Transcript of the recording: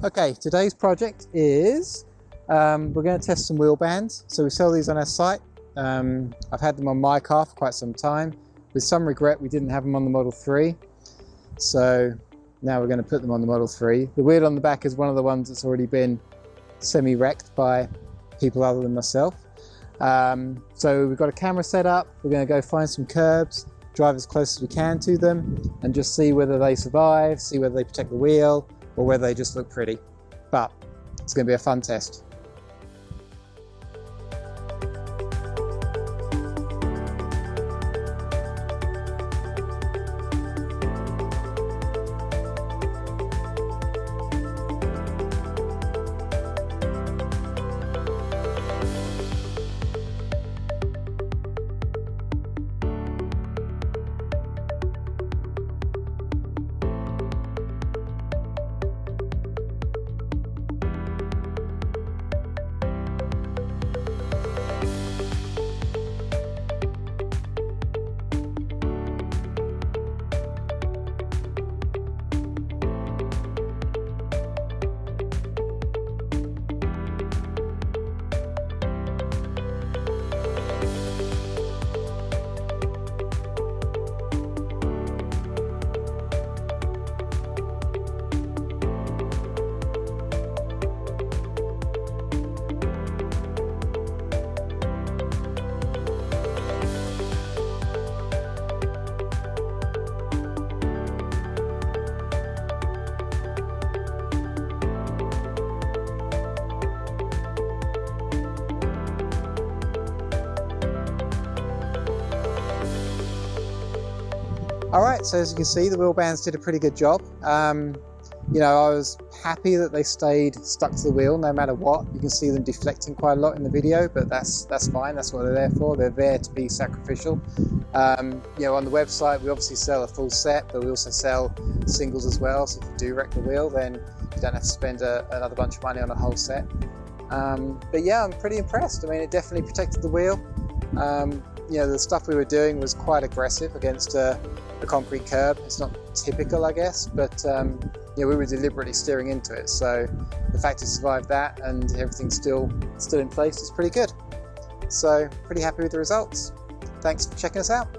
Okay, today's project is we're going to test some wheel bands. So we sell these on our site. I've had them on my car for quite some time. With some regret, we didn't have them on the Model 3. So now we're going to put them on the Model 3. The wheel on the back is one of the ones that's already been semi-wrecked by people other than myself. So we've got a camera set up. We're going to go find some curbs, drive as close as we can to them, and just see whether they survive, see whether they protect the wheel, or whether they just look pretty. But it's going to be a fun test. Alright, so as you can see, the wheel bands did a pretty good job. You know, I was happy that they stayed stuck to the wheel no matter what. You can see them deflecting quite a lot in the video, but that's fine. That's what they're there for. They're there to be sacrificial. You know, on the website, we obviously sell a full set, but we also sell singles as well. So if you do wreck the wheel, then you don't have to spend another bunch of money on a whole set. But yeah, I'm pretty impressed. I mean, it definitely protected the wheel. You know, the stuff we were doing was quite aggressive against a concrete curb. It's not typical, I guess, but yeah, we were deliberately steering into it. So the fact it survived that and everything's still in place is pretty good. So pretty happy with the results. Thanks for checking us out.